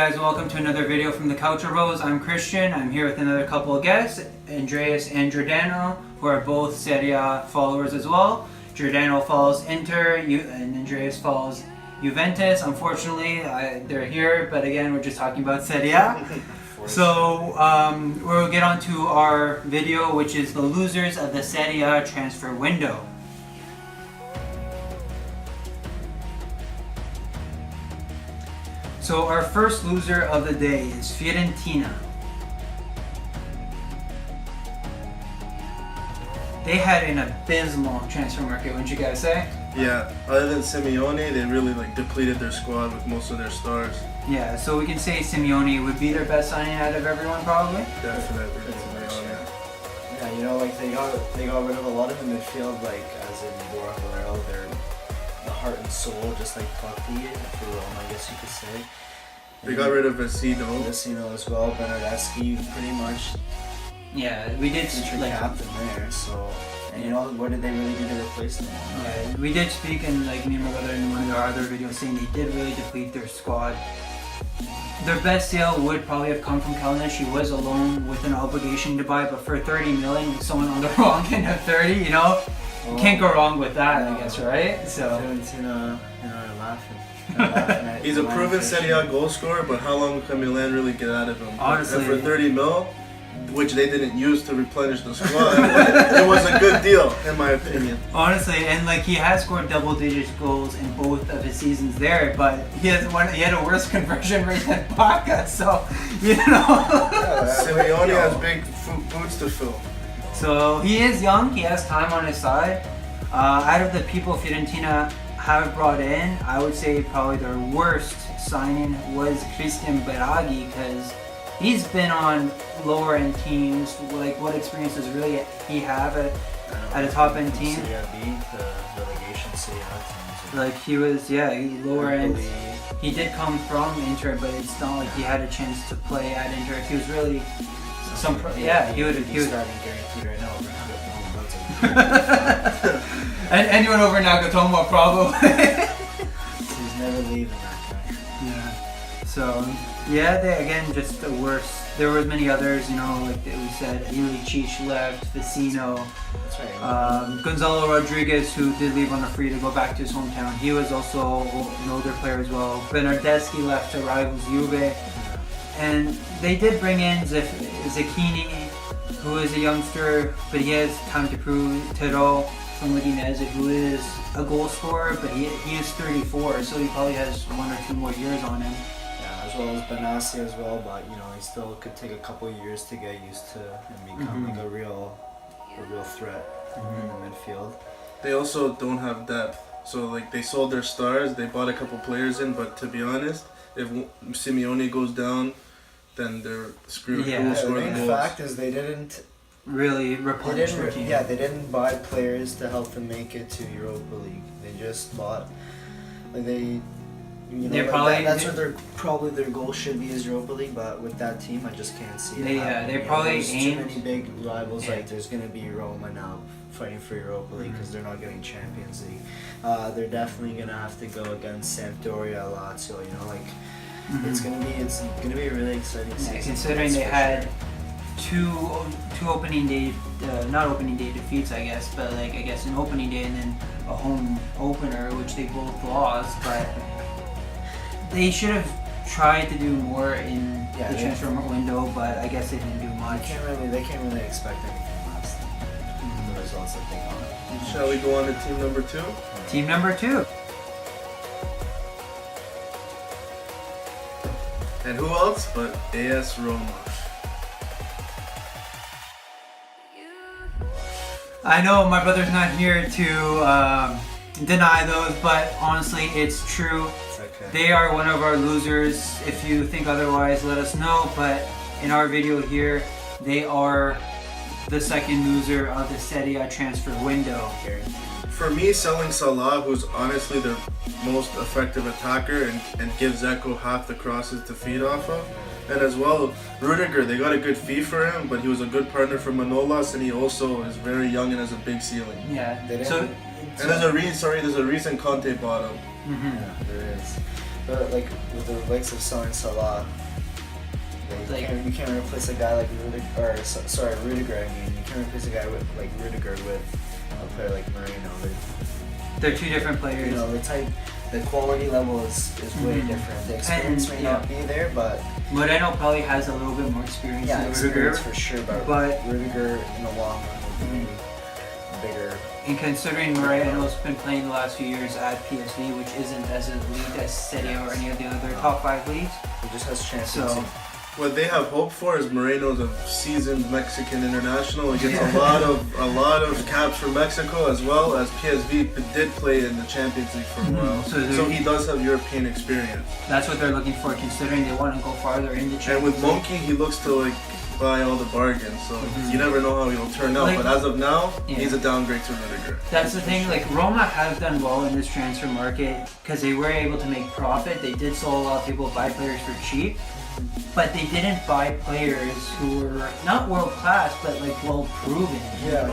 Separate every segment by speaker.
Speaker 1: guys, welcome to another video from the Calciomercato. I'm Christian. I'm here with another couple of guests, Andreas and Giordano, who are both Serie A followers as well. Giordano follows Inter, and Andreas follows Juventus. Unfortunately, they're here, but again, we're just talking about Serie A. So we'll get on to our video, which is the losers of the Serie A transfer window. So our first loser of the day is Fiorentina. They had an abysmal transfer market, wouldn't you guys say?
Speaker 2: Yeah, other than Simeone, they really depleted their squad with most of their stars.
Speaker 1: Yeah, so we can say Simeone would be their best signing out of everyone, probably.
Speaker 2: Definitely.
Speaker 3: Yeah, you know, they got rid of a lot of the midfield, as in Borja, they're the heart and soul, just like Totti for Rome, I guess you could say.
Speaker 2: They got rid of Vecino
Speaker 3: as well, Bernardeschi, pretty much.
Speaker 1: Yeah, we did
Speaker 3: captain there. So, and you know, what did they really do to replace them?
Speaker 1: Yeah, we did speak in me and my brother in one of our other videos saying they did really deplete their squad. Their best sale would probably have come from Kalinic. He was alone with an obligation to buy, but for 30 million, with someone on the wrong end of 30, you know, you can't go wrong with that, I guess, right? So
Speaker 3: Fiorentina, laughing.
Speaker 2: He's a proven Serie A goal scorer, but how long can Milan really get out of him?
Speaker 1: Honestly,
Speaker 2: and for 30 mil, which they didn't use to replenish the squad, it was a good deal, in my opinion.
Speaker 1: Honestly, and he has scored double-digit goals in both of his seasons there, but he had a worse conversion rate than Baca, so you know.
Speaker 2: Simeone has big boots to fill.
Speaker 1: So he is young. He has time on his side. Out of the people Fiorentina have brought in, I would say probably their worst signing was Christian Biraghi, because he's been on lower end teams. What experience does really he have at a top end team?
Speaker 3: Serie B to relegation Serie A teams.
Speaker 1: He was lower end. He did come from Inter, but it's not like he had a chance to play at Inter. He was really he would
Speaker 3: starting guaranteed right now.
Speaker 1: And anyone over Nagatomo probably.
Speaker 3: He's never leaving that guy.
Speaker 1: Yeah. So they again just the worst. There were many others, we said. Ilicic left, Vecino.
Speaker 3: That's right.
Speaker 1: Gonzalo Rodriguez, who did leave on a free to go back to his hometown. He was also an older player as well. Bernardeschi left to rivals Juve. And they did bring in Zecchini, who is a youngster, but he has time to prove. Tero from Udinese, who is a goal scorer, but he is 34, so he probably has 1 or 2 more years on him.
Speaker 3: Yeah, as well as Benassi as well, but he still could take a couple of years to get used to and become a real threat in the midfield.
Speaker 2: They also don't have depth, so they sold their stars. They bought a couple players in, but to be honest, if Simeone goes down, then they're screwed.
Speaker 3: Yeah, the main fact is they didn't
Speaker 1: really replenish their team.
Speaker 3: Yeah, they didn't buy players to help them make it to Europa League. They just bought, that's what their goal should be is Europa League. But with that team, I just can't see it.
Speaker 1: They probably
Speaker 3: there's too many big rivals. There's gonna be Roma now fighting for Europa League because they're not getting Champions League. They're definitely gonna have to go against Sampdoria, Lazio. It's gonna be a really exciting season.
Speaker 1: Considering they had two opening day, not opening day defeats, I guess, but I guess an opening day and then a home opener, which they both lost. But they should have tried to do more in the transfer window, but I guess they didn't do much.
Speaker 3: They can't really expect anything less than the results that they got.
Speaker 2: Shall we go on to team number 2?
Speaker 1: Team number 2.
Speaker 2: And who else but AS Roma?
Speaker 1: I know my brother's not here to deny those, but honestly, it's true.
Speaker 3: It's okay.
Speaker 1: They are one of our losers. If you think otherwise, let us know. But in our video here, they are the second loser of the Serie A transfer window.
Speaker 2: For me, selling Salah, who's honestly their most effective attacker, and gives Zeko half the crosses to feed off of. And as well, Rudiger, they got a good fee for him, but he was a good partner for Manolas, and he also is very young and has a big ceiling.
Speaker 1: Yeah.
Speaker 3: So
Speaker 2: And there's a reason Conte bought him.
Speaker 3: Yeah, there is. But like with the likes of selling Salah, you can't replace a guy like Rudiger. I mean, you can't replace a guy like Rudiger with a player like Moreno.
Speaker 1: They're two different players.
Speaker 3: You know, the quality level is way different. The experience may not be there, but
Speaker 1: Moreno probably has a little bit more experience than Rudiger
Speaker 3: for sure. But Rudiger in the long run will be bigger.
Speaker 1: And considering Moreno's been playing the last few years at PSV, which isn't as elite as Serie A or any of the other top 5 leagues,
Speaker 3: He just has chances.
Speaker 1: so
Speaker 2: What they have hope for is Moreno's a seasoned Mexican international. He gets a lot of caps for Mexico, as well as PSV did play in the Champions League for a while. So he does have European experience.
Speaker 1: that's what they're looking for, considering they want to go farther in the Champions
Speaker 2: And with
Speaker 1: League.
Speaker 2: Monkey, he looks to like buy all the bargains. So you never know how he'll turn out.
Speaker 1: Like,
Speaker 2: but as of now, he's a downgrade to Rudiger.
Speaker 1: That's the thing, like Roma have done well in this transfer market because they were able to make profit. They did sell a lot of people, buy players for cheap, but they didn't buy players who were not world class, but like well proven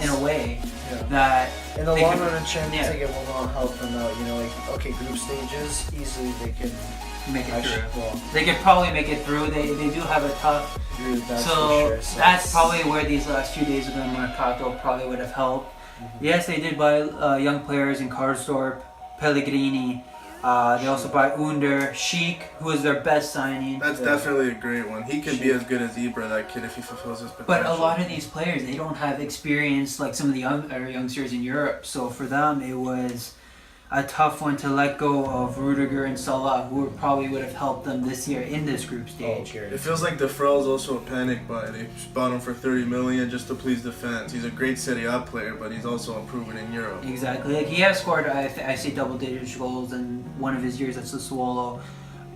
Speaker 1: in a way that
Speaker 3: in the long run in Champions League it will not help them out. You know, like group stages easily they can
Speaker 1: make it through.
Speaker 3: Well,
Speaker 1: they could probably make it through. They do have a tough.
Speaker 3: that's
Speaker 1: So
Speaker 3: for sure. So
Speaker 1: that's probably where these last few days of the Mercato probably would have helped. Yes, they did buy young players in Karsdorp, Pellegrini. They also buy Under, Sheik, who is their best signing.
Speaker 2: That's definitely a great one. He could be as good as Ibra, that kid, if he fulfills his potential.
Speaker 1: But a lot of these players, they don't have experience like some of the youngsters in Europe. So for them, it was a tough one to let go of Rudiger and Salah, who probably would have helped them this year in this group stage.
Speaker 2: It feels like Defrel's also a panic buy. They bought him for 30 million just to please the fans. He's a great Serie A player, but he's also improving in Europe.
Speaker 1: Exactly. Like he has scored, I see double-digit goals in one of his years at Sassuolo.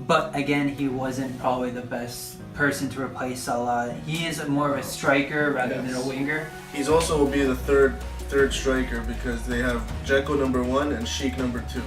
Speaker 1: But again, he wasn't probably the best person to replace Salah. He is more of a striker rather than a winger.
Speaker 2: He's also will be the third striker because they have Dzeko number 1 and Sheik number 2.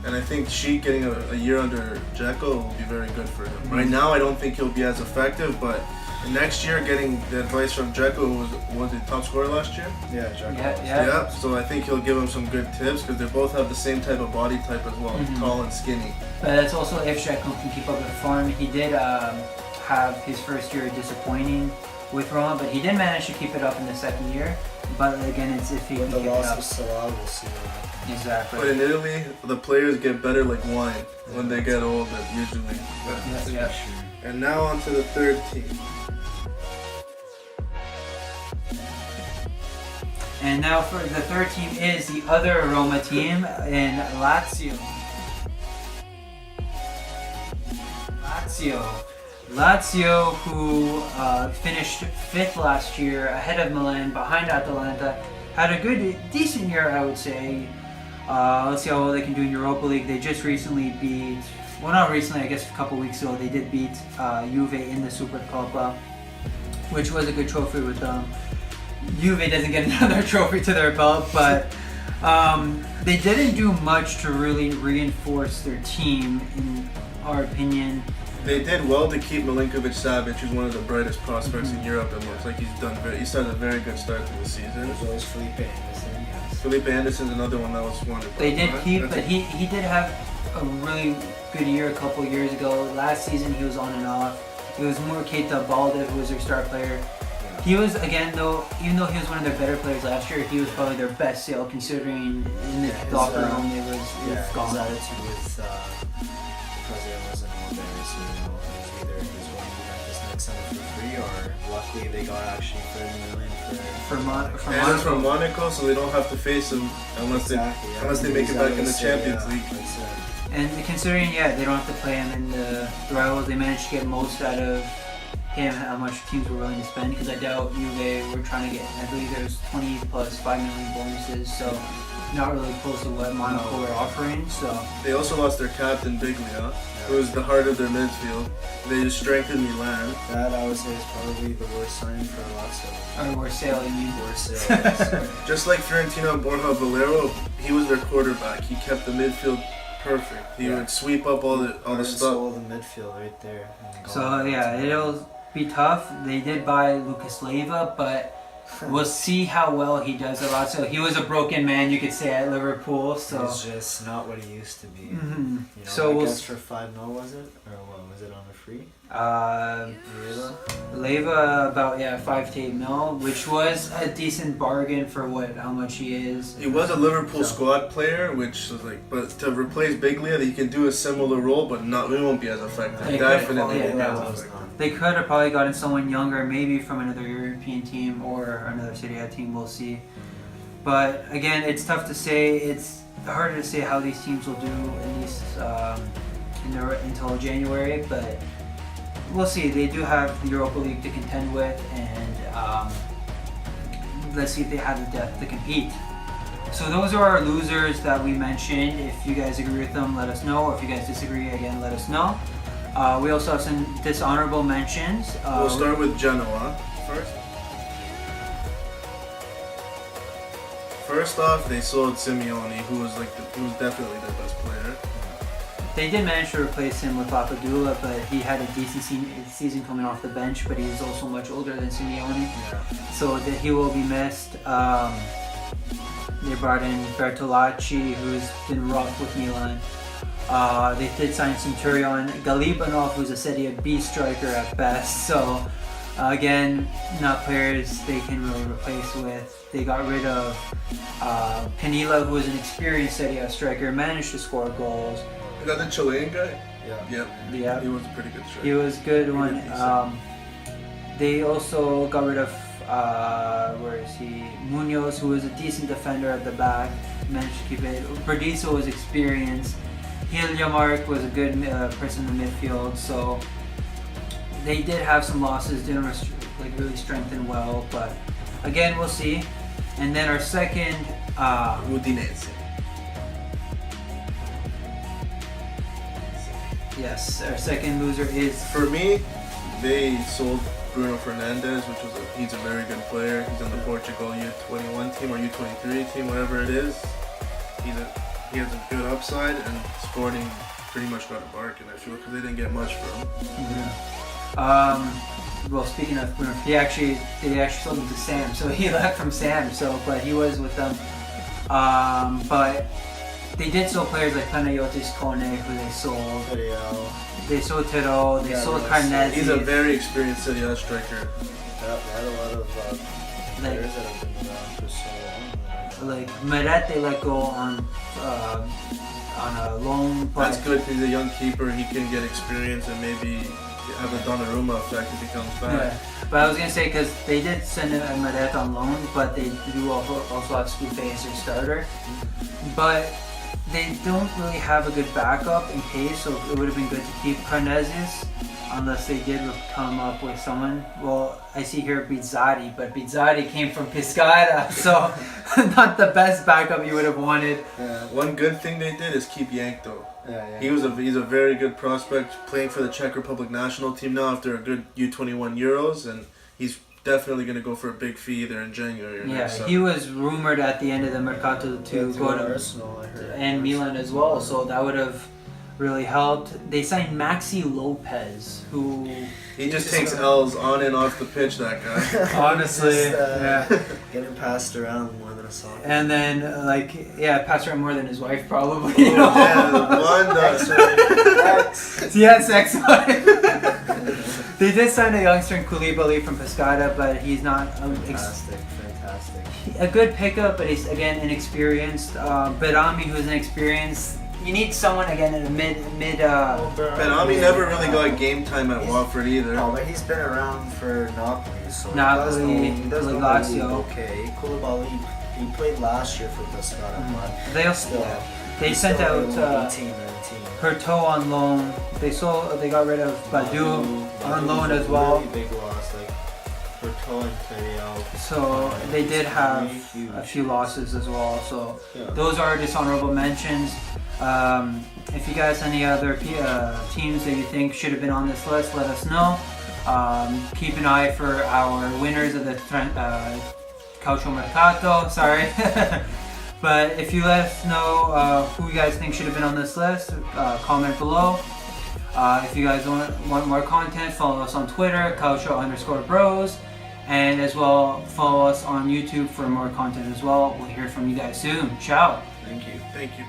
Speaker 2: And I think Sheik getting a year under Dzeko will be very good for him. Right now, I don't think he'll be as effective, but next year, getting the advice from Dzeko, who was the top scorer last year.
Speaker 3: Yeah, Dzeko.
Speaker 2: Yeah, so I think he'll give him some good tips because they both have the same type of body type as well, tall and skinny.
Speaker 1: But that's also if Dzeko can keep up with form. He did have his first year disappointing with Roma, but he did manage to keep it up in the second year. But again, it's if he can keep it up.
Speaker 3: Of Salah, we'll see what happens.
Speaker 1: Exactly.
Speaker 2: But in Italy, the players get better like wine when they get older, usually.
Speaker 1: Yeah.
Speaker 2: And now on to the third team.
Speaker 1: And now for the third team is the other Roma team in Lazio. Lazio, who finished 5th last year, ahead of Milan, behind Atalanta, had a decent year, I would say. Let's see how well they can do in Europa League. They just recently beat, well, not recently, I guess a couple weeks ago, they did beat Juve in the Supercoppa, which was a good trophy with them. Juve doesn't get another trophy to their belt, but they didn't do much to really reinforce their team, in our opinion.
Speaker 2: They did well to keep Milinkovic-Savic, who's one of the brightest prospects in Europe, and looks like he started a very good start to the season.
Speaker 3: There's always Felipe Anderson. Yes.
Speaker 2: Felipe Anderson's another one that was wonderful.
Speaker 1: They did keep, but he did have a really good year a couple years ago. Last season he was on and off. It was more Keita Balde who was their star player. He was, again, though, even though he was one of their better players last year, he was probably their best sale, considering in the locker room it was gone.
Speaker 3: His attitude with the president wasn't all there, so it was either he was going to Juventus next summer for free, or luckily they got actually 30 million for
Speaker 2: And it's from Monaco, so they don't have to face him unless they make it back in the Champions League.
Speaker 1: And considering, they don't have to play him in the rivals, they managed to get most out of him, how much teams were willing to spend, because I doubt Juve were trying to get, I believe there's 20 plus 5 million bonuses, so not really close to what Monaco were offering. So
Speaker 2: they also lost their captain Biglia, who was the heart of their midfield. They just strengthened Milan.
Speaker 3: That I would say is probably the worst signing for Lazio.
Speaker 1: Or worst sale, you mean?
Speaker 3: Worst sale.
Speaker 2: Just like Fiorentina and Borja Valero, he was their quarterback. He kept the midfield perfect. He would sweep up all the stuff.
Speaker 3: All the midfield right there.
Speaker 1: So it'll be tough. They did buy Lucas Leiva, but We'll see how well he does at Lazio. He was a broken man, you could say, at Liverpool. So
Speaker 3: He's just not what he used to be.
Speaker 1: Mhm.
Speaker 3: You know,
Speaker 1: So
Speaker 3: I
Speaker 1: we'll
Speaker 3: guess for 5 was it? Or what, was it on a free?
Speaker 1: uh,
Speaker 3: Really?
Speaker 1: Leva about 5 to 8 mil, which was a decent bargain for how much he is.
Speaker 2: He was a Liverpool squad player, which was like, but to replace Biglia, he can do a similar role, but not. It won't be as effective.
Speaker 1: They
Speaker 2: Definitely
Speaker 1: could-
Speaker 2: won't be
Speaker 1: yeah,
Speaker 2: as effective.
Speaker 1: They could have probably gotten someone younger, maybe from another European team or another Serie A team. We'll see. But again, it's tough to say. It's harder to say how these teams will do at least until January. But we'll see. They do have the Europa League to contend with, and let's see if they have the depth to compete. So those are our losers that we mentioned. If you guys agree with them, let us know. Or if you guys disagree, again, let us know. We also have some dishonorable mentions.
Speaker 2: We'll start with Genoa first. First off, they sold Simeone, who was definitely their best player.
Speaker 1: They did manage to replace him with Papadula, but he had a decent season coming off the bench. But he's also much older than Simeone, so that he will be missed. They brought in Bertolacci, who's been rough with Milan. They did sign Centurion, Galibanov, who's a Serie B striker at best. So again, not players they can really replace with. They got rid of Canilla, who was an experienced Serie A striker, managed to score goals.
Speaker 2: Is that the Chilean guy?
Speaker 3: Yeah.
Speaker 1: Yeah,
Speaker 2: He was a pretty good striker.
Speaker 1: he was good
Speaker 2: He
Speaker 1: one.
Speaker 2: did decent.
Speaker 1: They also got rid of where is he? Munoz, who was a decent defender at the back, managed to keep it. Berdiso was experienced. Hiljamark was a good person in the midfield. So they did have some losses, didn't really strengthen well, but again, we'll see. And then our second,
Speaker 2: Udinese.
Speaker 1: yes, our second loser is
Speaker 2: For me, they sold Bruno Fernandes, he's a very good player. He's on the Portugal U21 team or U23 team, whatever it is. He has a good upside, and Sporting pretty much got a bargain, I feel, because they didn't get much for him.
Speaker 1: Well, speaking of Bruno, they actually sold him to Sam, so he left from Sam. But he was with them. But they did sell players like Panayotis Kone, who they sold. They sold Tero. They sold Carnesi.
Speaker 2: He's a very experienced Serie A striker.
Speaker 3: They had a lot of players that have been around for so long.
Speaker 1: Like Meret, they let go on a loan. But
Speaker 2: That's good. He's a young keeper. He can get experience and maybe have a Donnarumma effect if he comes back.
Speaker 1: Yeah. But I was gonna say because they did send Meret on loan, but they do also have Spufe as their starter. But they don't really have a good backup in case, so it would have been good to keep Carnezis unless they did come up with someone. Well, I see here Bizzarri, but Bizzarri came from Pescara, so not the best backup you would have wanted.
Speaker 3: Yeah.
Speaker 2: One good thing they did is keep Yankto.
Speaker 3: Yeah.
Speaker 2: He's a very good prospect, playing for the Czech Republic national team now after a good U21 Euros, and he's definitely going to go for a big fee either in January or next summer.
Speaker 1: He was rumored at the end of the Mercato to go to
Speaker 3: Arsenal, I heard.
Speaker 1: and Milan as well, so that would have really helped. They signed Maxi Lopez, who
Speaker 2: He just takes L's on and off the pitch, that guy.
Speaker 1: honestly,
Speaker 3: Just, getting passed around more than a soccer.
Speaker 1: and then passed around more than his wife probably.
Speaker 2: Oh, yeah,
Speaker 1: Yes, ex-wife. They did sign a youngster in Koulibaly from Pescara, but he's not
Speaker 3: Fantastic.
Speaker 1: a good pickup, but he's again inexperienced. Berami, who's inexperienced. You need someone again in the mid.
Speaker 2: Benami never really got game time at Watford either.
Speaker 3: No, but he's been around for Napoli, so
Speaker 1: Napoli,
Speaker 3: he does know
Speaker 1: Lazio.
Speaker 3: the league okay. Koulibaly, he played last year for Pescara, but
Speaker 1: They also
Speaker 3: still,
Speaker 1: they
Speaker 3: he's
Speaker 1: sent
Speaker 3: still
Speaker 1: out
Speaker 3: 18.
Speaker 1: Pertot on loan. They got rid of Badu on loan as well.
Speaker 3: Really big loss, like Pertot and Terrio.
Speaker 1: So they did have
Speaker 3: Huge.
Speaker 1: a few losses as well. So
Speaker 3: Yeah.
Speaker 1: those are dishonorable mentions. If you guys any other teams that you think should have been on this list, let us know. Keep an eye for our winners of the Calciomercato. Sorry. But if you let us know who you guys think should have been on this list, comment below. If you guys want more content, follow us on Twitter, Calcio_Bros. And as well, follow us on YouTube for more content as well. We'll hear from you guys soon. Ciao.
Speaker 3: Thank you.
Speaker 2: Thank you.